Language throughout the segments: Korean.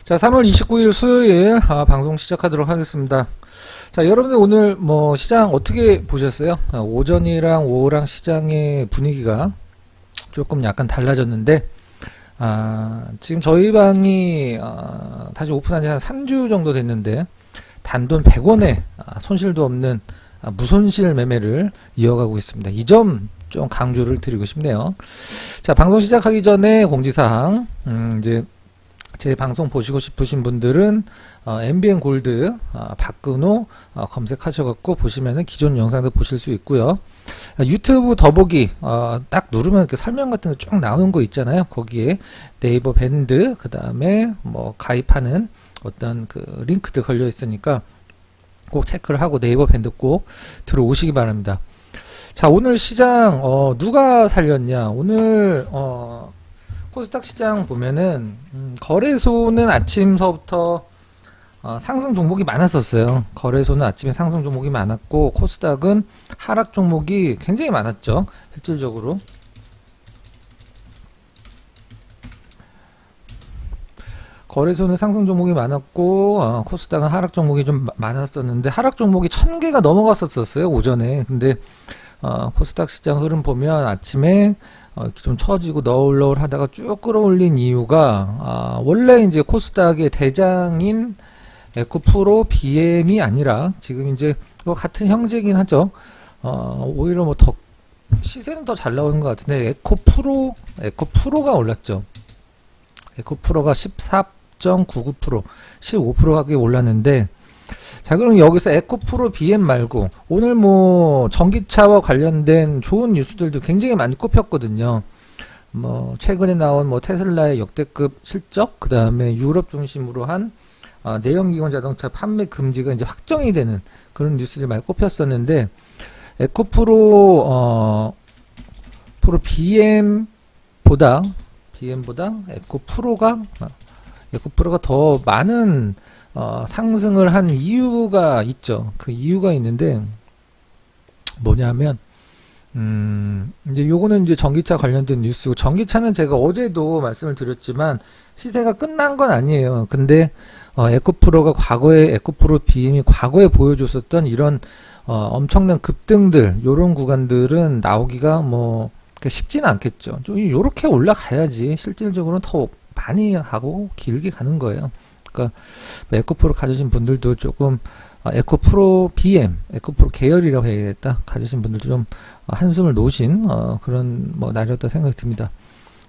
자, 3월 29일 수요일 방송 시작하도록 하겠습니다. 자, 여러분들 오늘 뭐 시장 어떻게 보셨어요? 오전이랑 오후랑 시장의 분위기가 조금 약간 달라졌는데, 지금 저희 방이 다시 오픈한 지 한 3주 정도 됐는데 단돈 100원에 손실도 없는 무손실 매매를 이어가고 있습니다. 이 점 좀 강조를 드리고 싶네요. 자, 방송 시작하기 전에 공지사항, 이제 제 방송 보시고 싶으신 분들은 MBN 골드 박근호 검색하셔갖고 보시면은 기존 영상도 보실 수 있고요. 유튜브 더보기 딱 누르면 이렇게 설명 같은 거 쭉 나오는 거 있잖아요. 거기에 네이버 밴드 그 다음에 뭐 가입하는 어떤 그 링크들 걸려 있으니까 꼭 체크를 하고 네이버 밴드 꼭 들어오시기 바랍니다. 자, 오늘 시장 누가 살렸냐? 오늘 코스닥 시장 보면은 거래소는 아침서부터 상승 종목이 많았었어요. 거래소는 아침에 상승 종목이 많았고 코스닥은 하락 종목이 굉장히 많았죠. 실질적으로. 거래소는 상승 종목이 많았고 코스닥은 하락 종목이 좀 많았었는데 하락 종목이 1000개가 넘어갔었어요. 오전에. 근데 코스닥 시장 흐름 보면 아침에 이렇게 좀 처지고 너울너울 하다가 쭉 끌어올린 이유가 원래 이제 코스닥의 대장인 에코프로 BM이 아니라 지금 이제 뭐 같은 형제긴 하죠. 오히려 뭐 더 시세는 더 잘 나오는 것 같은데 에코프로가 올랐죠. 에코프로가 14.99% 15% 가까이 올랐는데, 자, 그럼 여기서 에코프로 BM 말고 오늘 뭐 전기차와 관련된 좋은 뉴스들도 굉장히 많이 꼽혔거든요. 뭐 최근에 나온 뭐 테슬라의 역대급 실적, 그 다음에 유럽 중심으로 한 내연기관 자동차 판매 금지가 이제 확정이 되는 그런 뉴스들이 많이 꼽혔었는데, 에코프로 BM보다 에코프로가 더 많은 상승을 한 이유가 있죠. 그 이유가 있는데 뭐냐면 이제 요거는 이제 전기차 관련된 뉴스고, 전기차는 제가 어제도 말씀을 드렸지만 시세가 끝난 건 아니에요. 근데 에코프로 BM이 과거에 보여줬었던 이런 엄청난 급등들, 요런 구간들은 나오기가 뭐 쉽지는 않겠죠. 좀 요렇게 올라가야지 실질적으로는 더 많이 하고 길게 가는 거예요. 그러니까 에코프로 가지신 분들도 조금 에코프로 계열이라고 해야겠다. 가지신 분들도 좀 한숨을 놓으신 그런 뭐 날이었다 생각이 듭니다.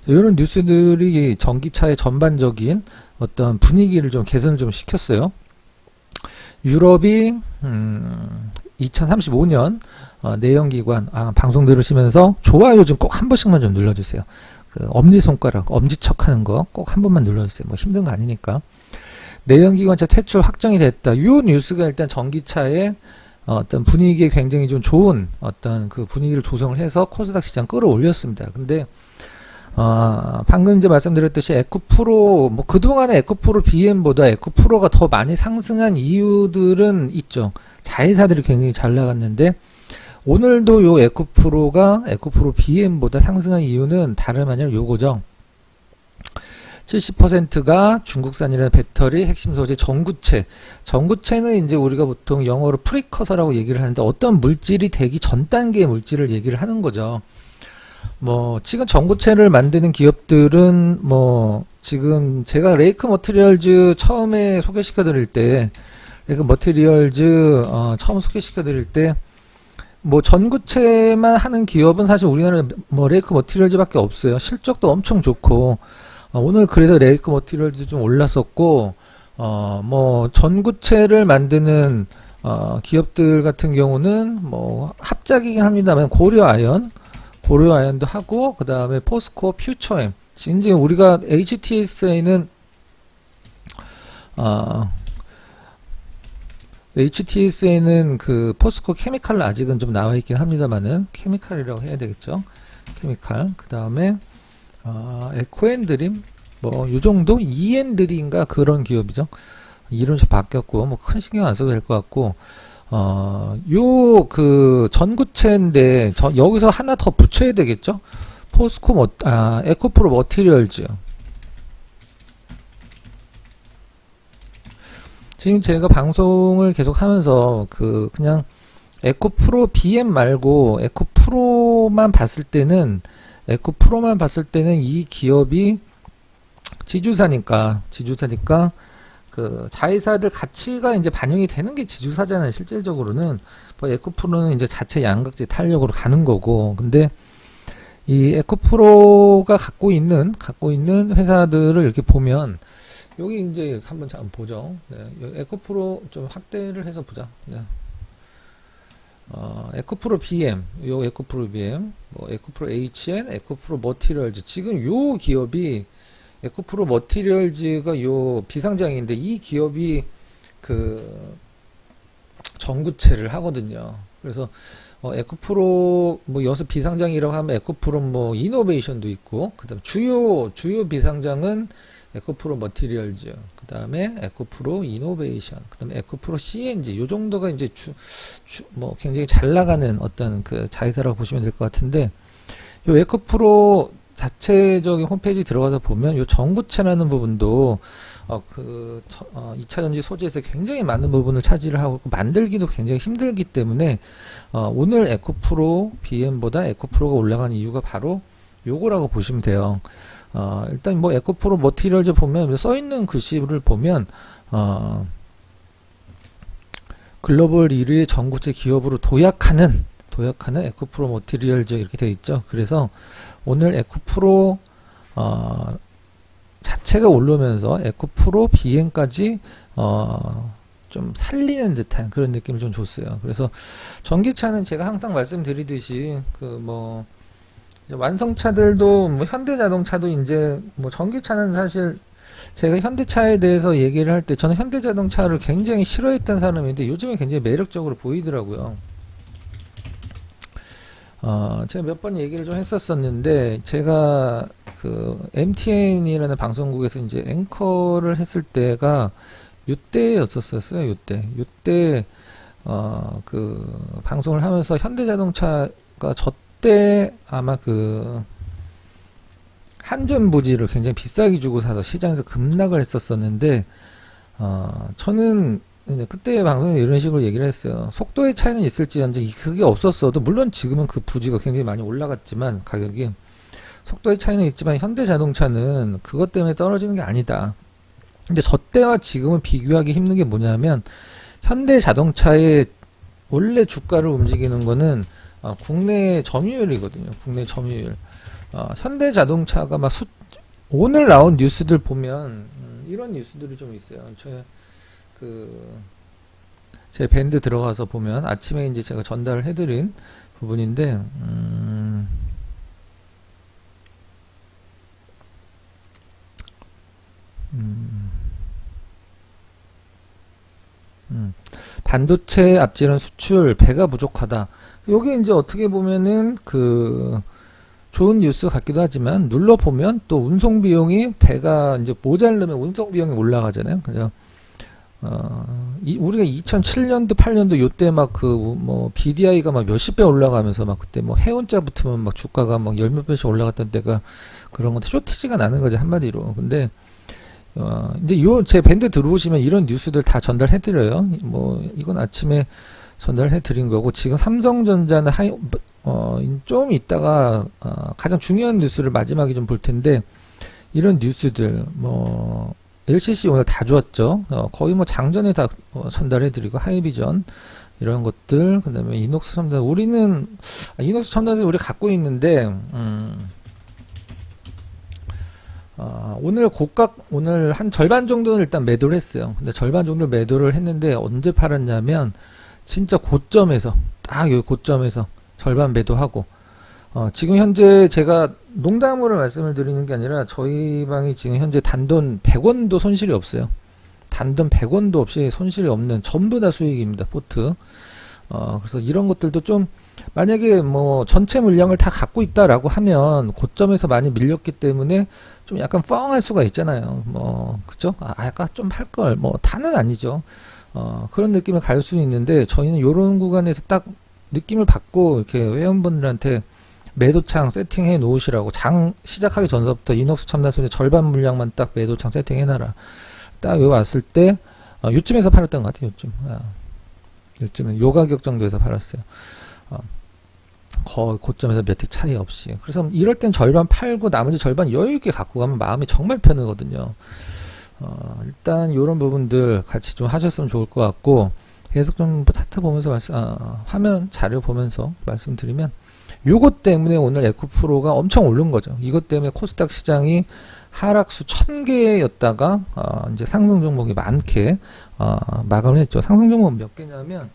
이런 뉴스들이 전기차의 전반적인 어떤 분위기를 좀 개선을 좀 시켰어요. 유럽이 2035년 내연기관 방송 들으시면서 좋아요 좀 꼭 한 번씩만 좀 눌러주세요. 그 엄지손가락, 엄지척 하는 거 꼭 한 번만 눌러주세요. 뭐 힘든 거 아니니까. 내연기관차 퇴출 확정이 됐다. 이 뉴스가 일단 전기차의 어떤 분위기에 굉장히 좀 좋은 어떤 그 분위기를 조성을 해서 코스닥 시장 끌어올렸습니다. 근데 방금 이제 말씀드렸듯이 에코프로, 뭐 그동안에 에코프로 BM보다 에코프로가 더 많이 상승한 이유들은 있죠. 자회사들이 굉장히 잘 나갔는데, 오늘도 요 에코프로 BM보다 상승한 이유는 다름 아니라 요거죠. 70%가 중국산이라는 배터리, 핵심 소재, 전구체는 이제 우리가 보통 영어로 프리커서라고 얘기를 하는데 어떤 물질이 되기 전 단계의 물질을 얘기를 하는 거죠. 뭐 지금 전구체를 만드는 기업들은 뭐 지금 제가 레이크 머티리얼즈 처음에 소개시켜 드릴 때 처음 소개시켜 드릴 때 뭐 전구체만 하는 기업은 사실 우리나라는 뭐 레이크 머티리얼즈밖에 없어요. 실적도 엄청 좋고 오늘 그래서 레이크 머티리얼즈 좀 올랐었고, 뭐 전구체를 만드는 기업들 같은 경우는 뭐 합작이긴 합니다만 고려아연도 하고, 그 다음에 포스코, 퓨처엠. 이제 우리가 HTS에는 그 포스코 케미칼로 아직은 좀 나와 있긴 합니다만은 케미칼이라고 해야 되겠죠. 케미칼. 그 다음에 에코앤드림 뭐 요 정도 이엔드림인가 그런 기업이죠. 이름 좀 바뀌었고 뭐 큰 신경 안 써도 될 것 같고, 요 그 전구체인데 여기서 하나 더 붙여야 되겠죠. 에코프로 머티리얼즈. 지금 제가 방송을 계속 하면서 그냥 에코프로 BM 말고 에코프로만 봤을 때는 이 기업이 지주사니까 그 자회사들 가치가 이제 반영이 되는 게 지주사잖아요. 실질적으로는 뭐 에코프로는 이제 자체 양극재 탄력으로 가는 거고, 근데 이 에코프로가 갖고 있는 회사들을 이렇게 보면 여기 이제 한번 보죠. 네, 에코프로 좀 확대를 해서 보자. 네. 에코프로 BM, 에코프로 BM, 뭐 에코프로 HN, 에코프로 머티리얼즈. 지금 요 기업이 에코프로 머티리얼즈가 요 비상장인데 이 기업이 그 전구체를 하거든요. 그래서 에코프로 뭐 여기서 비상장이라고 하면 에코프로 뭐 이노베이션도 있고, 그다음 주요 비상장은 에코프로 머티리얼즈, 그 다음에 에코프로 이노베이션, 그 다음에 에코프로 CNG. 요 정도가 이제 뭐 굉장히 잘 나가는 어떤 그 자회사라고 보시면 될 것 같은데, 요 에코프로 자체적인 홈페이지 들어가서 보면 요 전구체라는 부분도 2차 전지 소재에서 굉장히 많은 부분을 차지를 하고 만들기도 굉장히 힘들기 때문에 오늘 에코프로 BM보다 에코프로가 올라간 이유가 바로 요거라고 보시면 돼요. 일단 뭐 에코프로 머티리얼즈 보면 써있는 글씨를 보면 글로벌 1위의 전구체 기업으로 도약하는 에코프로 머티리얼즈 이렇게 되어 있죠. 그래서 오늘 에코프로 자체가 오르면서 에코프로 BM까지 좀 살리는 듯한 그런 느낌을 좀 줬어요. 그래서 전기차는 제가 항상 말씀드리듯이 뭐 완성차들도 뭐 현대자동차도 이제 뭐 전기차는 사실 제가 현대차에 대해서 얘기를 할 때 저는 현대자동차를 굉장히 싫어했던 사람인데 요즘에 굉장히 매력적으로 보이더라고요. 제가 몇 번 얘기를 좀 했었었는데, 제가 그 MTN이라는 방송국에서 이제 앵커를 했을 때가 요때였었어요. 요때 그 방송을 하면서 현대자동차가 저때 아마 그 한전부지를 굉장히 비싸게 주고 사서 시장에서 급락을 했었었는데, 저는 그때 방송에 이런 식으로 얘기를 했어요. 속도의 차이는 있을지언정 그게 없었어도, 물론 지금은 그 부지가 굉장히 많이 올라갔지만 가격이 속도의 차이는 있지만 현대자동차는 그것 때문에 떨어지는 게 아니다. 근데 저 때와 지금은 비교하기 힘든 게 뭐냐면, 현대자동차의 원래 주가를 움직이는 거는 국내 점유율이거든요. 국내 점유율. 현대자동차가 막 오늘 나온 뉴스들 보면 이런 뉴스들이 좀 있어요. 제 밴드 들어가서 보면 아침에 이제 제가 전달을 해드린 부분인데, 반도체 앞지른 수출 배가 부족하다. 요게 이제 어떻게 보면은 좋은 뉴스 같기도 하지만, 눌러보면 또 운송 비용이 배가 이제 모자르면 운송 비용이 올라가잖아요. 그죠? 우리가 2007년도 8년도 요때 막 뭐 BDI가 막 몇십 배 올라가면서 막 그때 뭐 해운자 붙으면 막 주가가 막 열 몇 배씩 올라갔던 때가 그런 건데, 쇼티지가 나는 거지 한마디로. 근데 이제 제 밴드 들어오시면 이런 뉴스들 다 전달해드려요. 뭐 이건 아침에 전달해드린 거고, 지금 삼성전자는 좀 이따가 가장 중요한 뉴스를 마지막에 좀 볼 텐데, 이런 뉴스들 뭐 LCC 오늘 다 좋았죠. 거의 뭐 장전에 다 전달해드리고, 하이비전 이런 것들, 그 다음에 이녹스 첨단, 우리는 이녹스 첨단을 우리 갖고 있는데, 오늘 한 절반 정도는 일단 매도를 했어요. 근데 절반 정도 매도를 했는데 언제 팔았냐면, 진짜 고점에서, 딱 여기 고점에서 절반 매도하고, 지금 현재 제가 농담으로 말씀을 드리는 게 아니라 저희 방이 지금 현재 단돈 100원도 손실이 없어요. 단돈 100원도 없이 손실이 없는, 전부 다 수익입니다. 포트. 그래서 이런 것들도 좀, 만약에 뭐 전체 물량을 다 갖고 있다라고 하면 고점에서 많이 밀렸기 때문에 좀 약간 뻥할 수가 있잖아요. 뭐 그죠? 약간 좀 팔걸, 뭐 다는 아니죠. 그런 느낌을 갈 수는 있는데, 저희는 요런 구간에서 딱 느낌을 받고 이렇게 회원분들한테 매도창 세팅해 놓으시라고, 장 시작하기 전서부터 이녹스 첨단소재 절반 물량만 딱 매도창 세팅해 놔라. 딱 여기 왔을 때 요쯤에서 팔았던 것 같아요. 요쯤에 요 가격 정도에서 팔았어요. 거의 고점에서 몇 틱 차이 없이. 그래서 이럴 땐 절반 팔고 나머지 절반 여유있게 갖고 가면 마음이 정말 편하거든요. 일단 요런 부분들 같이 좀 하셨으면 좋을 것 같고, 계속 좀 차트 보면서 화면 자료 보면서 말씀드리면, 요것 때문에 오늘 에코프로가 엄청 오른 거죠. 이것 때문에 코스닥 시장이 하락수 1000개였다가 이제 상승 종목이 많게 마감을 했죠. 상승 종목 몇 개냐면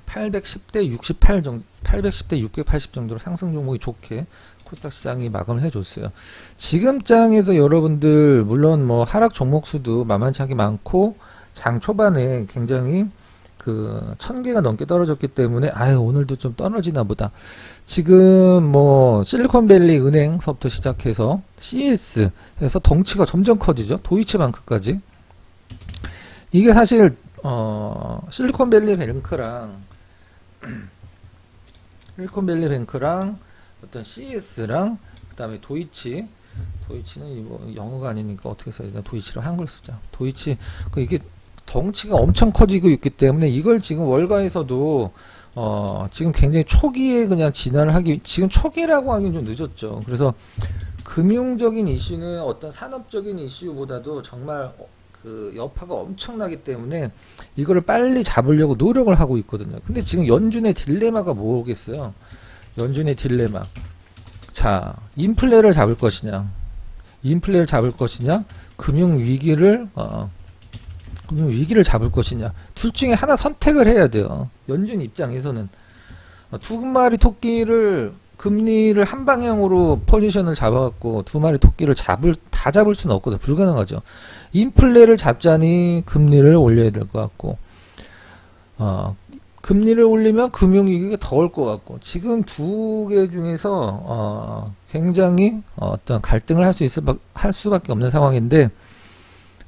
810대 68 정도, 810대 680 정도로 상승 종목이 좋게 코스닥 시장이 마감을 해줬어요. 지금 장에서 여러분들 물론 뭐 하락 종목 수도 만만치 않게 많고 장 초반에 굉장히 1000개가 넘게 떨어졌기 때문에 오늘도 좀 떨어지나 보다. 지금 뭐 실리콘밸리 은행서부터 시작해서 CS 해서 덩치가 점점 커지죠. 도이치방크까지. 이게 사실 실리콘밸리 뱅크랑 어떤 CS랑 그다음에 도이치는 뭐 영어가 아니니까 어떻게 써야 되나, 도이치로 한글 쓰자. 도이치 이게 덩치가 엄청 커지고 있기 때문에 이걸 지금 월가에서도 지금 굉장히 초기에 그냥 진화를 지금 초기라고 하기는 좀 늦었죠. 그래서 금융적인 이슈는 어떤 산업적인 이슈보다도 정말 여파가 엄청나기 때문에 이거를 빨리 잡으려고 노력을 하고 있거든요. 근데 지금 연준의 딜레마가 뭐겠어요? 연준의 딜레마. 자, 인플레를 잡을 것이냐, 금융위기를 잡을 것이냐. 둘 중에 하나 선택을 해야 돼요. 연준 입장에서는. 두 마리 토끼를, 금리를 한 방향으로 포지션을 잡아갖고 두 마리 토끼를 다 잡을 수는 없거든요. 불가능하죠. 인플레를 잡자니 금리를 올려야 될 것 같고, 금리를 올리면 금융위기가 더 올 것 같고, 지금 두 개 중에서 굉장히 어떤 갈등을 할 수밖에 없는 상황인데,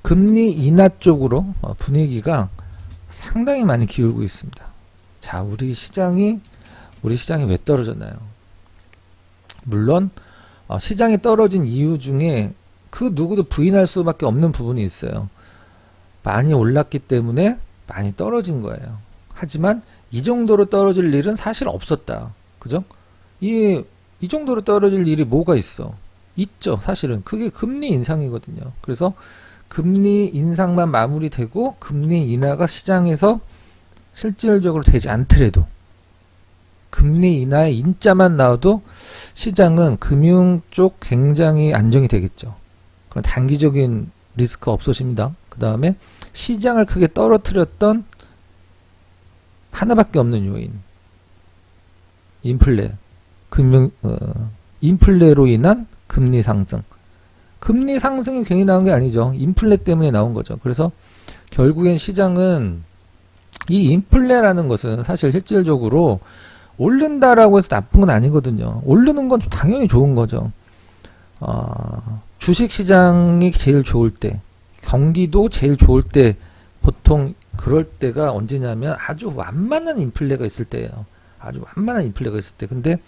금리 인하 쪽으로 분위기가 상당히 많이 기울고 있습니다. 자, 우리 시장이 왜 떨어졌나요? 물론 시장이 떨어진 이유 중에 그 누구도 부인할 수밖에 없는 부분이 있어요. 많이 올랐기 때문에 많이 떨어진 거예요. 하지만 이 정도로 떨어질 일은 사실 없었다. 그죠? 이 정도로 떨어질 일이 뭐가 있죠. 사실은 그게 금리 인상이거든요. 그래서 금리 인상만 마무리되고 금리 인하가 시장에서 실질적으로 되지 않더라도, 금리 인하의 인자만 나와도 시장은 금융 쪽 굉장히 안정이 되겠죠. 그럼 단기적인 리스크가 없어집니다. 그 다음에 시장을 크게 떨어뜨렸던 하나밖에 없는 요인, 인플레로 인한 금리 상승. 금리 상승이 괜히 나온 게 아니죠. 인플레 때문에 나온 거죠. 그래서 결국엔 시장은 이 인플레라는 것은 사실 실질적으로 오른다라고 해서 나쁜 건 아니거든요. 오르는 건 당연히 좋은 거죠. 주식 시장이 제일 좋을 때, 경기도 제일 좋을 때, 보통 그럴 때가 언제냐면 아주 완만한 인플레가 있을 때예요. 근데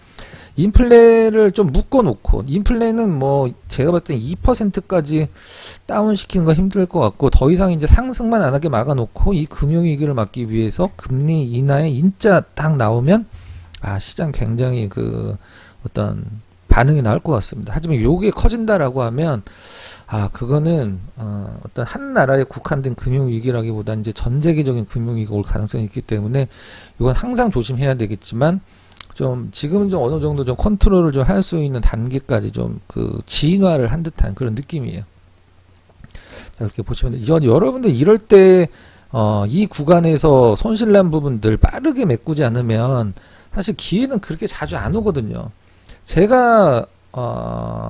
인플레를 좀 묶어놓고, 인플레는 뭐 제가 봤을 때 2%까지 다운시키는 거 힘들 것 같고, 더 이상 이제 상승만 안 하게 막아놓고 이 금융위기를 막기 위해서 금리 인하에 인자 딱 나오면 시장 굉장히 어떤 반응이 나올 것 같습니다. 하지만 요게 커진다라고 하면 그거는 어떤 한 나라에 국한된 금융위기라기보다 이제 전 세계적인 금융위기가 올 가능성이 있기 때문에 이건 항상 조심해야 되겠지만, 좀 지금은 좀 어느 정도 좀 컨트롤을 좀 할 수 있는 단계까지 좀 진화를 한 듯한 그런 느낌이에요. 자, 이렇게 보시면 여러분들 이럴 때 이 구간에서 손실난 부분들 빠르게 메꾸지 않으면 사실 기회는 그렇게 자주 안 오거든요. 제가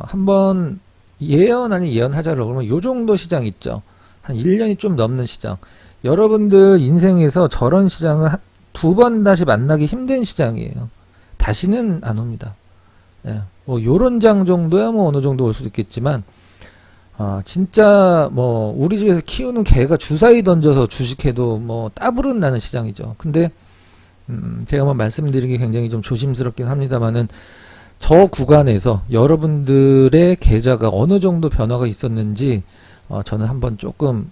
한번 예언 아닌 예언하자고 그러면 요 정도 시장 있죠. 한 1년이 좀 넘는 시장. 여러분들 인생에서 저런 시장은 두 번 다시 만나기 힘든 시장이에요. 다시는 안 옵니다. 예, 뭐 요런 장 정도야 뭐 어느 정도 올 수도 있겠지만, 진짜 뭐 우리 집에서 키우는 개가 주사위 던져서 주식해도 뭐 따블은 나는 시장이죠. 근데 제가 뭐 말씀드리기 굉장히 좀 조심스럽긴 합니다만은, 저 구간에서 여러분들의 계좌가 어느 정도 변화가 있었는지 저는 한번 조금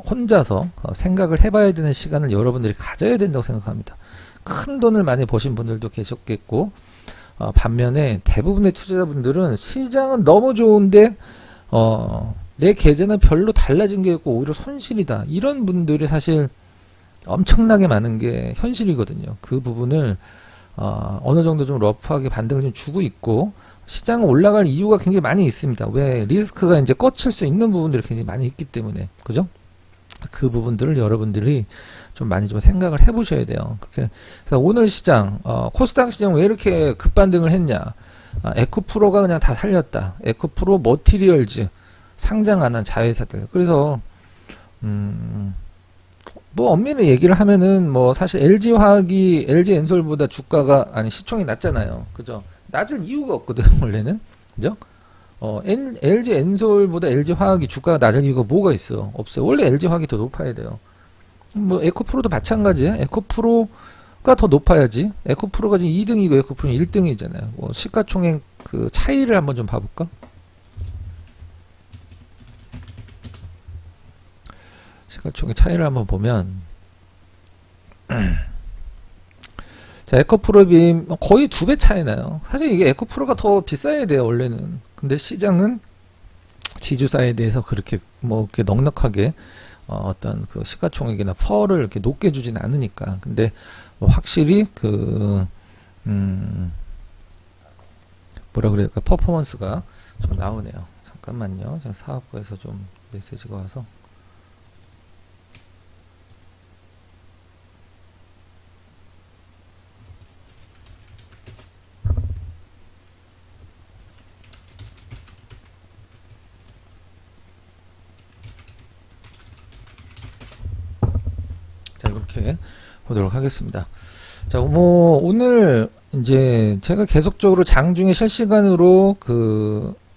혼자서 생각을 해봐야 되는 시간을 여러분들이 가져야 된다고 생각합니다. 큰 돈을 많이 버신 분들도 계셨겠고, 반면에 대부분의 투자자분들은 시장은 너무 좋은데 내 계좌는 별로 달라진 게 없고 오히려 손실이다, 이런 분들이 사실 엄청나게 많은 게 현실이거든요. 그 부분을 어느 정도 좀 러프하게 반등을 좀 주고 있고, 시장은 올라갈 이유가 굉장히 많이 있습니다. 왜? 리스크가 이제 꺾일 수 있는 부분들이 굉장히 많이 있기 때문에, 그죠? 그 부분들을 여러분들이 좀 많이 좀 생각을 해보셔야 돼요. 그래서 오늘 시장, 코스닥 시장 왜 이렇게 급반등을 했냐? 에코프로가 그냥 다 살렸다. 에코프로, 머티리얼즈, 상장 안 한 자회사들. 그래서 뭐 엄밀히 얘기를 하면은 뭐 사실 LG화학이 LG엔솔보다 주가가 아니 시총이 낮잖아요. 그죠? 낮을 이유가 없거든 원래는. 그죠? LG엔솔보다 LG화학이 주가가 낮을 이유가 뭐가 있어? 없어요. 원래 LG화학이 더 높아야 돼요. 뭐 에코프로도 마찬가지야. 에코프로가 더 높아야지. 에코프로가 지금 2등이고 에코프로는 1등이잖아요. 뭐 시가총액 그 차이를 한번 좀 봐볼까? 시가총액 차이를 한번 보면 자, 에코프로 비임 거의 2배 차이 나요. 사실 이게 에코프로가 더 비싸야 돼요 원래는. 근데 시장은 지주사에 대해서 그렇게 뭐 이렇게 넉넉하게 어떤 그 시가총액이나 펄을 이렇게 높게 주진 않으니까. 근데 뭐 확실히 그 뭐라 그럴까, 퍼포먼스가 좀 나오네요. 잠깐만요. 제가 사업부에서 좀 메시지가 와서. 자, 이렇게 보도록 하겠습니다. 자, 뭐 오늘 이제 제가 계속적으로 장중에 실시간으로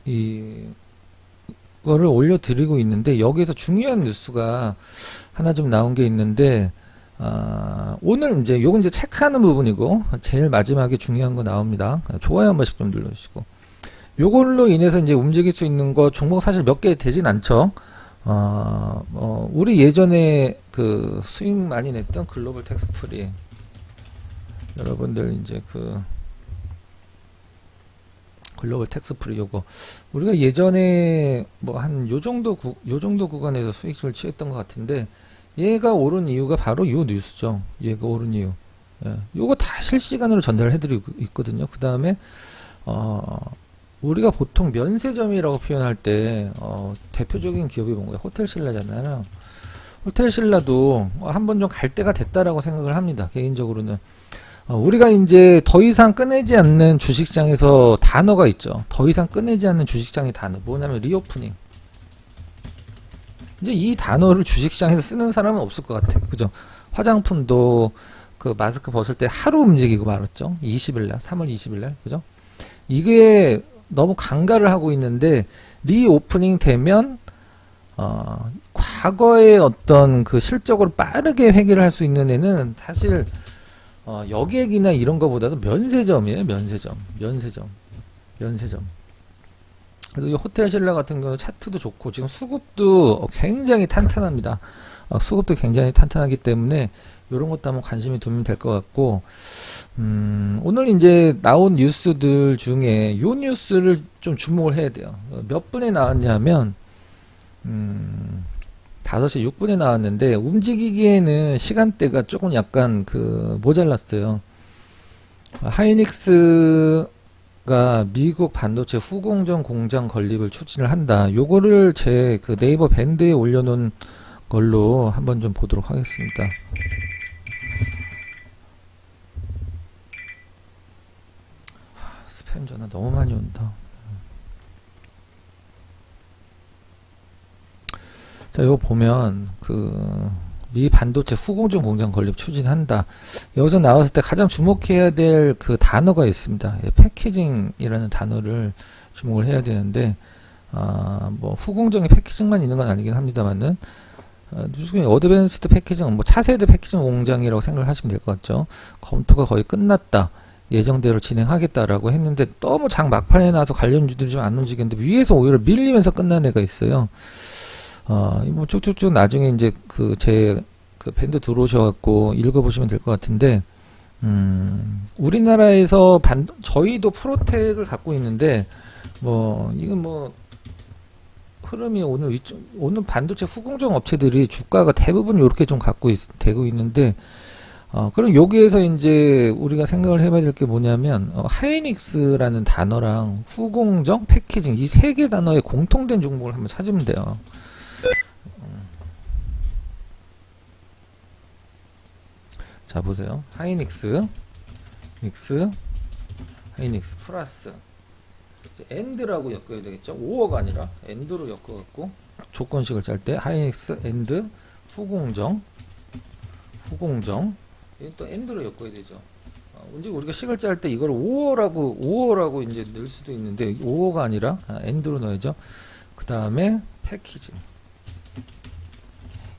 이거를 올려드리고 있는데, 여기에서 중요한 뉴스가 하나 좀 나온 게 있는데, 오늘 이제 요건 이제 체크하는 부분이고, 제일 마지막에 중요한 거 나옵니다. 좋아요 한 번씩 좀 눌러주시고, 요걸로 인해서 이제 움직일 수 있는 거 종목 사실 몇 개 되진 않죠. 우리 예전에 그 수익 많이 냈던 글로벌 텍스프리, 여러분들 이제 그 글로벌 텍스프리 요거 우리가 예전에 뭐 한 요 정도 구간에서 수익을 취했던 것 같은데, 얘가 오른 이유가 바로 요 뉴스죠. 얘가 오른 이유. 예, 요거 다 실시간으로 전달을 해드리고 있거든요. 그 다음에 우리가 보통 면세점이라고 표현할 때 대표적인 기업이 뭔가요? 호텔신라잖아요. 호텔신라도 한번 좀 갈 때가 됐다라고 생각을 합니다. 개인적으로는 우리가 이제 더 이상 꺼내지 않는 주식시장에서 단어가 있죠. 더 이상 꺼내지 않는 주식시장의 단어 뭐냐면 리오프닝. 이제 이 단어를 주식시장에서 쓰는 사람은 없을 것 같아요. 그죠? 화장품도 그 마스크 벗을 때 하루 움직이고 말았죠. 20일날, 3월 20일날, 그죠? 이게 너무 강가를 하고 있는데, 리오프닝 되면 과거의 어떤 그 실적으로 빠르게 회귀를 할 수 있는 애는 사실 여객이나 이런 거보다도 면세점이에요. 면세점. 그래서 이 호텔신라 같은 경우는 차트도 좋고 지금 수급도 굉장히 탄탄합니다. 수급도 굉장히 탄탄하기 때문에 이런 것도 한번 관심이 두면 될 것 같고, 오늘 이제 나온 뉴스들 중에 요 뉴스를 좀 주목을 해야 돼요. 몇 분에 나왔냐면 5시 6분에 나왔는데, 움직이기에는 시간대가 조금 약간 그 모자랐어요. 하이닉스가 미국 반도체 후공정 공장 건립을 추진을 한다. 요거를 제 그 네이버 밴드에 올려놓은 걸로 한번 좀 보도록 하겠습니다. 스팸 전화 너무 많이 온다. 자, 이거 보면 미 반도체 후공정 공장 건립 추진한다. 여기서 나왔을 때 가장 주목해야 될 그 단어가 있습니다. 패키징이라는 단어를 주목을 해야 되는데, 뭐 후공정에 패키징만 있는 건 아니긴 합니다만은, 어드밴스드 패키징, 뭐 차세대 패키징 공장이라고 생각을 하시면 될 것 같죠. 검토가 거의 끝났다. 예정대로 진행하겠다라고 했는데 너무 장 막판에 나와서 관련주들이 좀 안 움직였는데 위에서 오히려 밀리면서 끝난 애가 있어요. 뭐 쭉쭉쭉 나중에 이제 그 밴드 들어오셔갖고 읽어보시면 될 것 같은데, 우리나라에서 저희도 프로텍을 갖고 있는데, 이건 흐름이 오늘 반도체 후공정 업체들이 주가가 대부분 이렇게 좀 되고 있는데, 그럼 여기에서 이제 우리가 생각을 해봐야 될 게 뭐냐면, 하이닉스라는 단어랑 후공정, 패키징, 이 세 개 단어의 공통된 종목을 한번 찾으면 돼요. 자, 보세요. 하이닉스 플러스 엔드라고 엮어야 되겠죠. 5억 아니라 엔드로 엮어갖고 조건식을 짤 때 하이닉스 엔드 후공정 이건 또 엔드로 엮어야 되죠. 언제 우리가 식을 짤 때 이걸 5호라고 이제 넣을 수도 있는데 5호가 아니라 엔드로 넣어야죠. 그 다음에 패키징.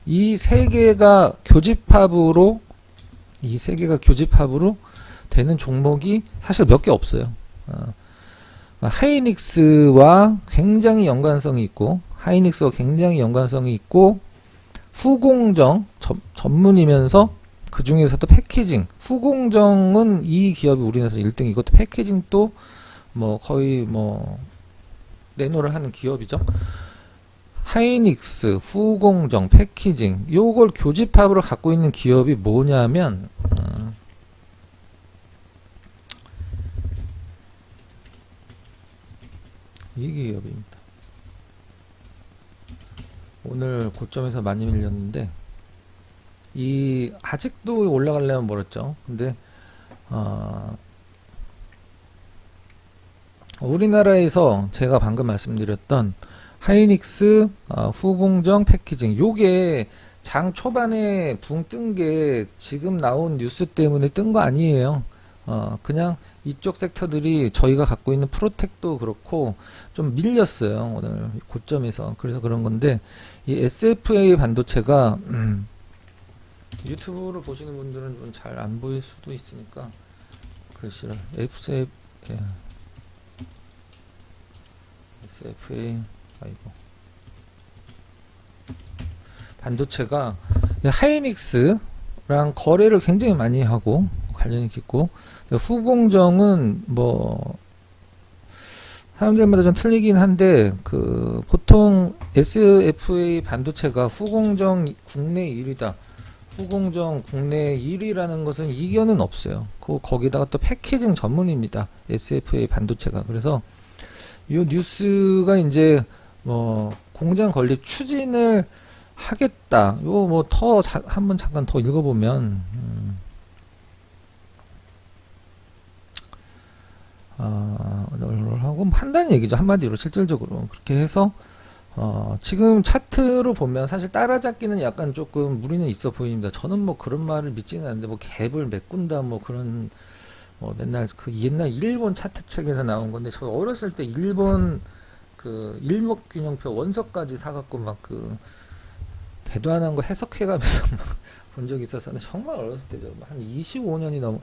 이 세 개가 교집합으로 되는 종목이 사실 몇 개 없어요. 하이닉스와 굉장히 연관성이 있고, 후공정 전문이면서 그 중에서도 패키징, 후공정은 이 기업이 우리나라에서 1등, 이것도 패키징도 거의 내노를 하는 기업이죠. 하이닉스, 후공정, 패키징, 요걸 교집합으로 갖고 있는 기업이 뭐냐면, 이 기업입니다. 오늘 고점에서 많이 밀렸는데, 아직도 올라가려면 멀었죠. 근데, 우리나라에서 제가 방금 말씀드렸던 하이닉스, 후공정, 패키징, 요게 장 초반에 붕 뜬 게 지금 나온 뉴스 때문에 뜬 거 아니에요. 그냥 이쪽 섹터들이 저희가 갖고 있는 프로텍도 그렇고 좀 밀렸어요. 오늘 고점에서. 그래서 그런 건데, 이 SFA 반도체가, 유튜브를 보시는 분들은 좀 잘 안 보일 수도 있으니까, 글씨를, SFA, 아이고. 반도체가 하이닉스랑 거래를 굉장히 많이 하고, 관련이 깊고, 후공정은 사람들마다 좀 틀리긴 한데, 보통 SFA 반도체가 후공정 국내 1위다. 후공정 국내 1위라는 것은 이견은 없어요. 거기다가 또 패키징 전문입니다. SFA 반도체가. 그래서 이 뉴스가 이제 공장 건립 추진을 하겠다. 한번 잠깐 더 읽어보면, 하고 한다는 얘기죠. 한마디로 실질적으로 그렇게 해서 지금 차트로 보면 사실 따라잡기는 약간 조금 무리는 있어 보입니다. 저는 그런 말을 믿지는 않는데 갭을 메꾼다 그런 맨날 그 옛날 일본 차트 책에서 나온 건데, 저 어렸을 때 일본 일목균형표 원서까지 사갖고 대단한 거 해석해가면서 본 적이 있었는데, 정말 어렸을 때죠. 한 25년이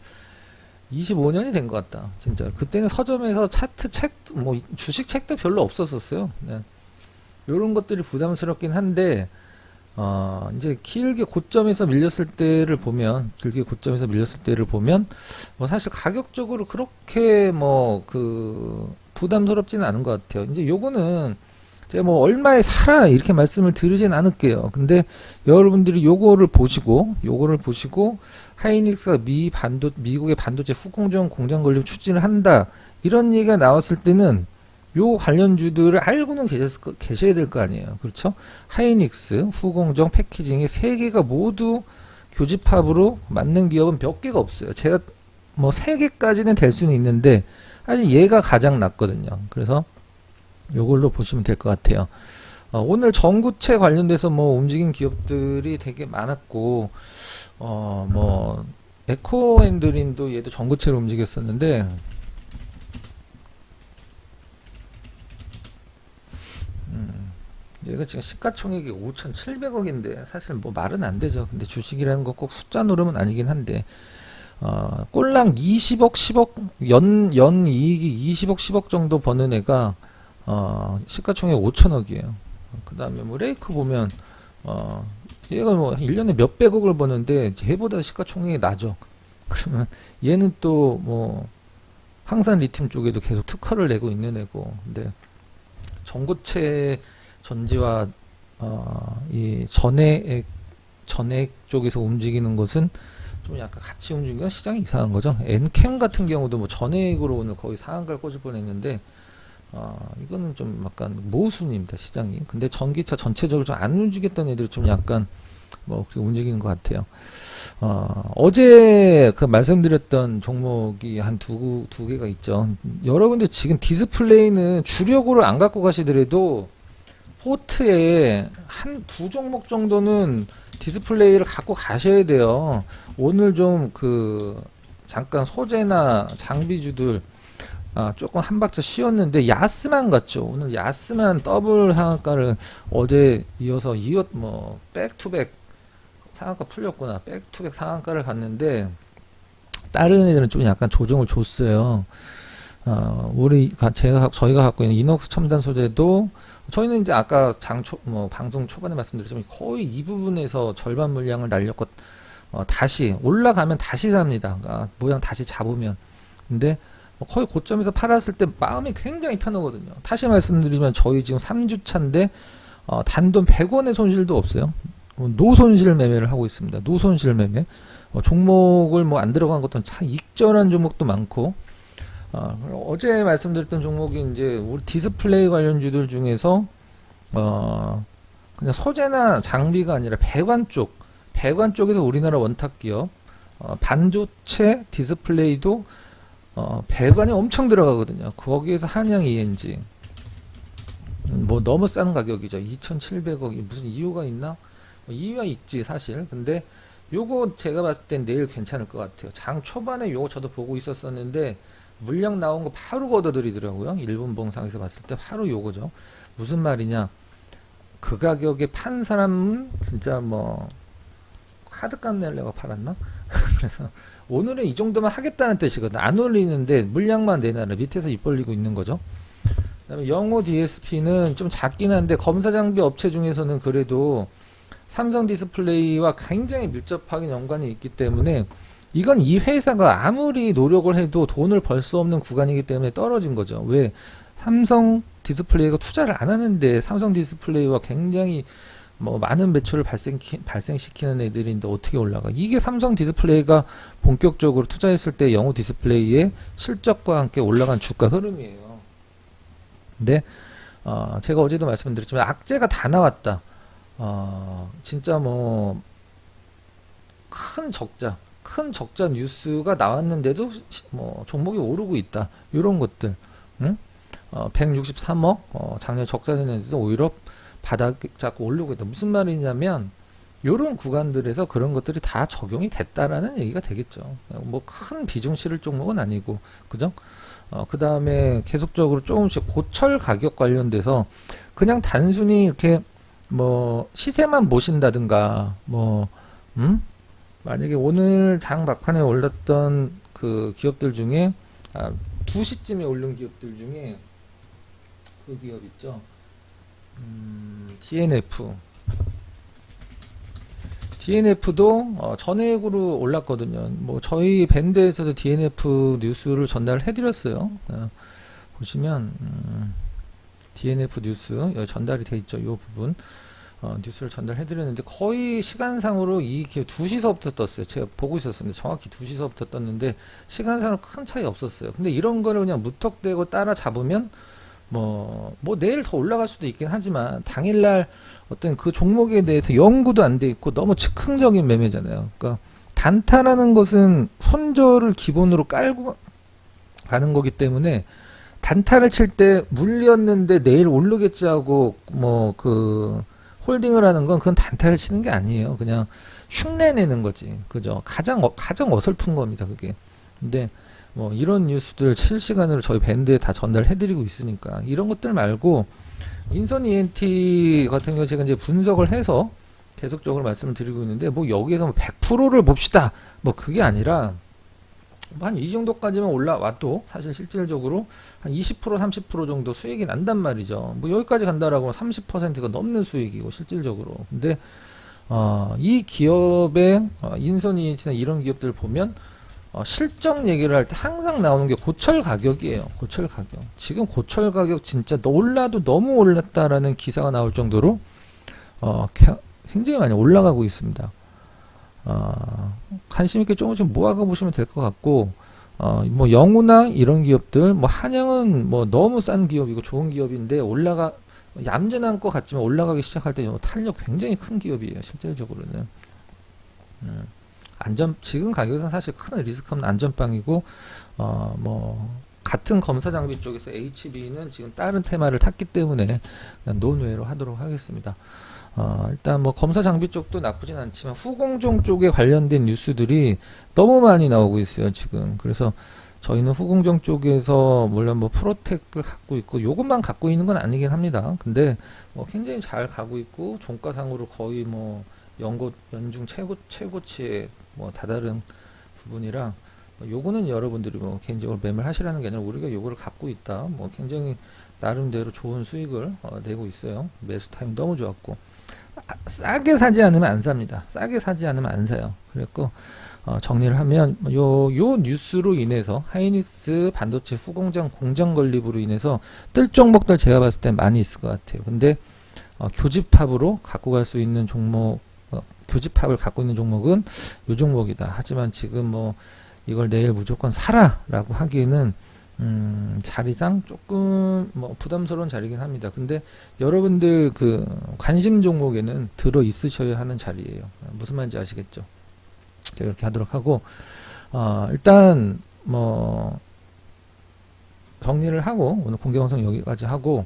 된 것 같다. 진짜. 그때는 서점에서 차트 책, 주식 책도 별로 없었었어요. 네. 요런 것들이 부담스럽긴 한데, 이제 길게 고점에서 밀렸을 때를 보면, 사실 가격적으로 그렇게 부담스럽지는 않은 것 같아요. 이제 요거는 제가 얼마에 사라 이렇게 말씀을 드리진 않을게요. 근데 여러분들이 요거를 보시고 하이닉스가 미국의 반도체 후공정 공장 건립 추진을 한다, 이런 얘기가 나왔을 때는 요 관련주들을 알고는 계셔야 될 거 아니에요. 그렇죠? 하이닉스, 후공정, 패키징의 세 개가 모두 교집합으로 맞는 기업은 몇 개가 없어요. 제가 세 개까지는 될 수는 있는데, 사실 얘가 가장 낮거든요. 그래서 요걸로 보시면 될 것 같아요. 오늘 전구체 관련돼서 움직인 기업들이 되게 많았고, 에코앤드린도 얘도 전구체로 움직였었는데, 얘가 지금 시가총액이 5,700억인데 사실 말은 안 되죠. 근데 주식이라는 거 꼭 숫자 노름은 아니긴 한데, 꼴랑 20억, 10억, 연 이익이 20억, 10억 정도 버는 애가, 시가총액 5천억이에요. 그 다음에 뭐, 레이크 보면, 얘가 뭐, 1년에 몇백억을 버는데, 얘보다 시가총액이 나죠. 그러면, 얘는 또, 뭐, 항산 리튬 쪽에도 계속 특허를 내고 있는 애고, 근데, 전고체 전지와, 이 전액 쪽에서 움직이는 것은, 좀 약간 같이 움직이는 시장이 이상한 거죠. 엔캠 같은 경우도 뭐 전액으로 오늘 거의 상한가를 꽂을 뻔했는데, 이거는 좀 약간 모순입니다, 시장이. 근데 전기차 전체적으로 좀 안 움직였던 애들이 좀 약간 뭐 그렇게 움직이는 것 같아요. 어제 그 말씀드렸던 종목이 한 두 개가 있죠. 여러분들 지금 디스플레이는 주력으로 안 갖고 가시더라도 포트에 한 두 종목 정도는 디스플레이를 갖고 가셔야 돼요. 오늘 좀 잠깐 소재나 장비주들 조금 한 박자 쉬었는데 야스만 갔죠. 오늘 야스만 더블 상한가를 어제 이어서 뭐 백투백 상한가 풀렸구나. 백투백 상한가를 갔는데 다른 애들은 좀 약간 조정을 줬어요. 저희가 갖고 있는 이녹스 첨단 소재도 저희는 이제 아까 방송 초반에 말씀드렸지만 거의 이 부분에서 절반 물량을 날렸고 다시 올라가면 다시 삽니다. 모양 다시 잡으면. 근데 거의 고점에서 팔았을 때 마음이 굉장히 편하거든요. 다시 말씀드리면 저희 지금 3주차인데 단돈 100원의 손실도 없어요. 노손실 매매를 하고 있습니다. 노손실 매매. 종목을 뭐 안 들어간 것도 참 익절한 종목도 많고 어제 말씀드렸던 종목이 이제 우리 디스플레이 관련주들 중에서 그냥 소재나 장비가 아니라 배관 쪽에서 우리나라 원탁 기업 반도체 디스플레이도 배관이 엄청 들어가거든요. 거기에서 한양 ENG 뭐 너무 싼 가격이죠. 2,700억이 무슨 이유가 있나? 이유가 있지 사실. 근데 요거 제가 봤을 땐 내일 괜찮을 것 같아요. 장 초반에 요거 저도 보고 있었었는데 물량 나온 거 바로 걷어들이더라고요. 일본 봉상에서 봤을 때 바로 요거죠. 무슨 말이냐? 그 가격에 판 사람은 진짜 뭐 카드값 내려고 팔았나? 그래서 오늘은 이 정도만 하겠다는 뜻이거든. 안 올리는데 물량만 내놔라. 밑에서 입 벌리고 있는 거죠. 그다음에 영호 DSP는 좀 작긴 한데 검사 장비 업체 중에서는 그래도 삼성 디스플레이와 굉장히 밀접하게 연관이 있기 때문에 이건 이 회사가 아무리 노력을 해도 돈을 벌 수 없는 구간이기 때문에 떨어진 거죠. 왜? 삼성 디스플레이가 투자를 안 하는데 삼성 디스플레이와 굉장히 뭐 많은 매출을 발생시키는 애들인데 어떻게 올라가? 이게 삼성 디스플레이가 본격적으로 투자했을 때 영호 디스플레이의 실적과 함께 올라간 주가 흐름이에요. 근데 제가 어제도 말씀드렸지만 악재가 다 나왔다. 진짜 뭐 큰 적자 뉴스가 나왔는데도 뭐 종목이 오르고 있다. 이런 것들. 응? 163억 작년 적자내는데도 오히려 바닥 잡고 오르고 있다. 무슨 말이냐면 요런 구간들에서 그런 것들이 다 적용이 됐다라는 얘기가 되겠죠. 뭐 큰 비중 실을 종목은 아니고 그죠? 그 다음에 계속적으로 조금씩 고철 가격 관련돼서 그냥 단순히 이렇게 뭐 시세만 보신다든가 만약에 오늘 장 막판에 올랐던 그 기업들 중에 2시쯤에 오른 기업들 중에 그 기업 있죠. DNF도 전액으로 올랐거든요. 뭐 저희 밴드에서도 DNF 뉴스를 전달해 드렸어요. 보시면 DNF 뉴스 여기 전달이 돼 있죠. 이 부분 뉴스를 전달해 드렸는데 거의 시간상으로 이 기업 2시서부터 떴어요. 제가 보고 있었습니다. 정확히 2시서부터 떴는데 시간상으로 큰 차이 없었어요. 근데 이런 거를 그냥 무턱대고 따라 잡으면 뭐 내일 더 올라갈 수도 있긴 하지만 당일날 어떤 그 종목에 대해서 연구도 안 돼 있고 너무 즉흥적인 매매잖아요. 그러니까 단타라는 것은 손절을 기본으로 깔고 가는 거기 때문에 단타를 칠 때 물렸는데 내일 오르겠지 하고 홀딩을 하는 건 그건 단타를 치는 게 아니에요. 그냥 흉내 내는 거지. 그죠? 가장 어설픈 겁니다, 그게. 근데 뭐 이런 뉴스들 실시간으로 저희 밴드에 다 전달해 드리고 있으니까 이런 것들 말고 인선 ENT 같은 경우 제가 이제 분석을 해서 계속적으로 말씀을 드리고 있는데 뭐 여기에서 100%를 봅시다. 뭐 그게 아니라 한 이 정도까지만 올라와도 사실 실질적으로 한 20% 30% 정도 수익이 난단 말이죠. 뭐 여기까지 간다라고 30%가 넘는 수익이고 실질적으로. 근데 이 기업의 인선이나 이런 기업들 보면 실적 얘기를 할 때 항상 나오는 게 고철 가격이에요. 고철 가격. 지금 고철 가격 진짜 올라도 너무 올랐다라는 기사가 나올 정도로 굉장히 많이 올라가고 있습니다. 관심 있게 조금씩 모아가 보시면 될 것 같고, 뭐 영우나 이런 기업들, 뭐 한양은 뭐 너무 싼 기업이고 좋은 기업인데 얌전한 것 같지만 올라가기 시작할 때 탄력 굉장히 큰 기업이에요. 실질적으로는. 지금 가격은 사실 큰 리스크 없는 안전빵이고, 뭐 같은 검사 장비 쪽에서 HB는 지금 다른 테마를 탔기 때문에 논외로 하도록 하겠습니다. 일단 뭐 검사 장비 쪽도 나쁘진 않지만 후공정 쪽에 관련된 뉴스들이 너무 많이 나오고 있어요, 지금. 그래서 저희는 후공정 쪽에서 물론 뭐 프로텍을 갖고 있고 요것만 갖고 있는 건 아니긴 합니다. 근데 뭐 굉장히 잘 가고 있고 종가상으로 거의 뭐 연중 최고치에 뭐 다다른 부분이라 요거는 여러분들이 뭐 개인적으로 매매를 하시라는 게 아니라 우리가 요거를 갖고 있다. 뭐 굉장히 나름대로 좋은 수익을 내고 있어요. 매수 타임 너무 좋았고 싸게 사지 않으면 안 삽니다. 싸게 사지 않으면 안 사요. 그랬고 정리를 하면 요 뉴스로 인해서 하이닉스 반도체 후공장 공장 건립으로 인해서 뜰 종목들 제가 봤을 때 많이 있을 것 같아요. 근데 교집합으로 갖고 갈 수 있는 종목, 교집합을 갖고 있는 종목은 요 종목이다. 하지만 지금 뭐 이걸 내일 무조건 사라라고 하기에는 자리상 조금 뭐 부담스러운 자리긴 합니다. 근데 여러분들 그 관심 종목에는 들어 있으셔야 하는 자리예요. 무슨 말인지 아시겠죠? 제가 이렇게 하도록 하고 일단 뭐 정리를 하고 오늘 공개 방송 여기까지 하고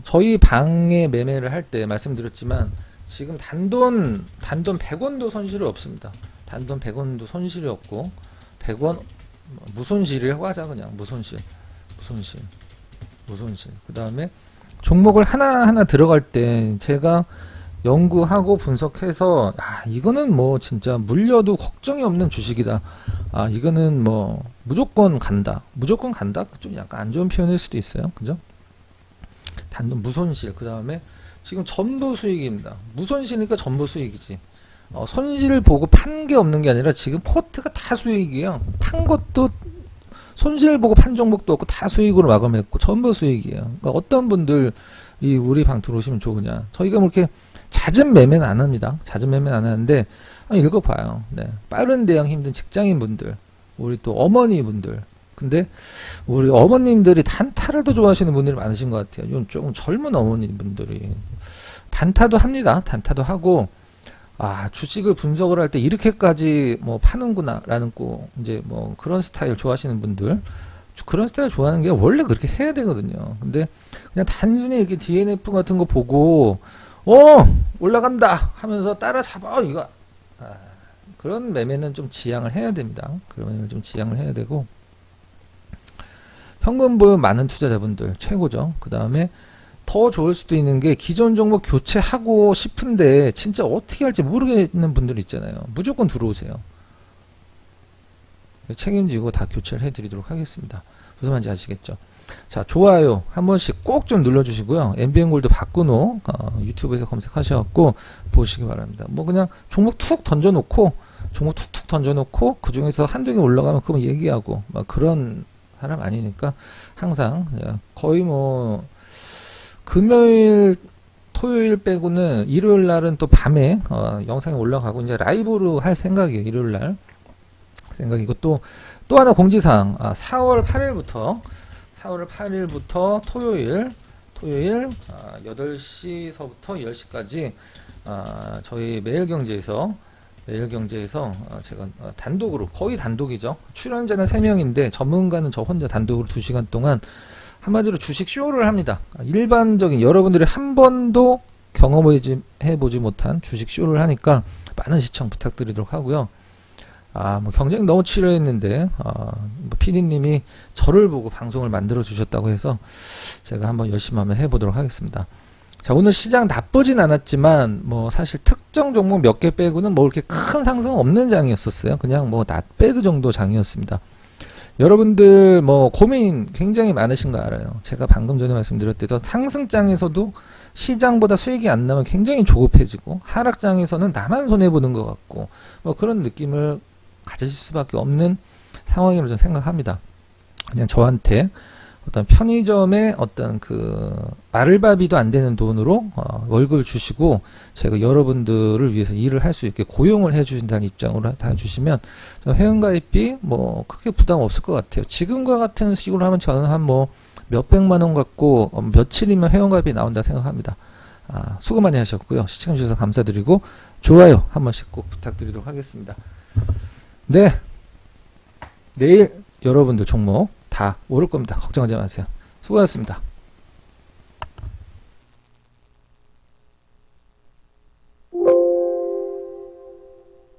저희 방에 매매를 할 때 말씀드렸지만 지금 단돈 100원도 손실이 없습니다. 단돈 100원도 손실이 없고 100원 무손실이라고 하자. 그냥 무손실. 그 다음에 종목을 하나하나 들어갈 때 제가 연구하고 분석해서 이거는 뭐 진짜 물려도 걱정이 없는 주식이다. 이거는 뭐 무조건 간다. 좀 약간 안 좋은 표현일 수도 있어요. 그죠? 단돈 무손실. 그 다음에 지금 전부 수익입니다. 무손실이니까 전부 수익이지. 손실을 보고 판 게 없는 게 아니라 지금 포트가 다 수익이에요. 판 것도 손실을 보고 판 종목도 없고 다 수익으로 마감했고 전부 수익이에요. 그러니까 어떤 분들이 우리 방 들어오시면 좋으냐. 저희가 뭐 이렇게 잦은 매매는 안 합니다. 잦은 매매는 안 하는데 읽어봐요. 네. 빠른 대응 힘든 직장인 분들, 우리 또 어머니 분들. 근데 우리 어머님들이 단타를 더 좋아하시는 분들이 많으신 것 같아요. 좀 조금 젊은 어머니 분들이 단타도 합니다. 단타도 하고 주식을 분석을 할 때 이렇게까지 뭐 파는구나라는 이제 뭐 그런 스타일 좋아하시는 분들, 그런 스타일 좋아하는 게 원래 그렇게 해야 되거든요. 근데 그냥 단순히 이렇게 DNF 같은 거 보고 올라간다 하면서 따라잡아 이거 그런 매매는 좀 지양을 해야 됩니다. 그런 매매는 좀 지양을 해야 되고 현금 보유 많은 투자자분들 최고죠. 그 다음에 더 좋을 수도 있는 게 기존 종목 교체하고 싶은데 진짜 어떻게 할지 모르겠는 분들 있잖아요. 무조건 들어오세요. 책임지고 다 교체를 해드리도록 하겠습니다. 무슨 말인지 아시겠죠? 자, 좋아요 한 번씩 꼭 좀 눌러주시고요. MBN골드 박근호 유튜브에서 검색하셔갖고 보시기 바랍니다. 뭐 그냥 종목 툭툭 던져놓고 그 중에서 한두 개 올라가면 그거 얘기하고 막 그런 사람 아니니까 항상 거의 뭐 금요일, 토요일 빼고는 일요일 날은 또 밤에 영상이 올라가고 이제 라이브로 할 생각이에요. 일요일 날 생각이고 또 하나 공지사항 4월 8일부터 토요일 8시서부터 10시까지 저희 매일경제에서 제가 단독으로 거의 단독이죠. 출연자는 3명인데 전문가는 저 혼자 단독으로 2시간 동안 한마디로 주식 쇼를 합니다. 일반적인 여러분들이 한 번도 경험해보지 못한 주식 쇼를 하니까 많은 시청 부탁드리도록 하고요. 뭐 경쟁 너무 치열했는데 PD님이 저를 보고 방송을 만들어 주셨다고 해서 제가 한번 열심히 한번 해보도록 하겠습니다. 자, 오늘 시장 나쁘진 않았지만 뭐 사실 특정 종목 몇 개 빼고는 뭐 이렇게 큰 상승 없는 장이었었어요. 그냥 뭐 낫배드 정도 장이었습니다. 여러분들 뭐 고민 굉장히 많으신 거 알아요. 제가 방금 전에 말씀드렸듯이 상승장에서도 시장보다 수익이 안 나면 굉장히 조급해지고, 하락장에서는 나만 손해보는 것 같고, 뭐 그런 느낌을 가지실 수밖에 없는 상황이라고 저는 생각합니다. 그냥 저한테 어떤 편의점에 어떤 그 마를바비도 안 되는 돈으로 월급을 주시고 제가 여러분들을 위해서 일을 할 수 있게 고용을 해 주신다는 입장으로 다 주시면 회원가입비 뭐 크게 부담 없을 것 같아요. 지금과 같은 식으로 하면 저는 한 뭐 몇백만 원 갖고 며칠이면 회원가입이 나온다 생각합니다. 수고 많이 하셨고요. 시청해 주셔서 감사드리고 좋아요 한 번씩 꼭 부탁드리도록 하겠습니다. 네, 내일 여러분들 종목 다 오를 겁니다. 걱정하지 마세요. 수고하셨습니다.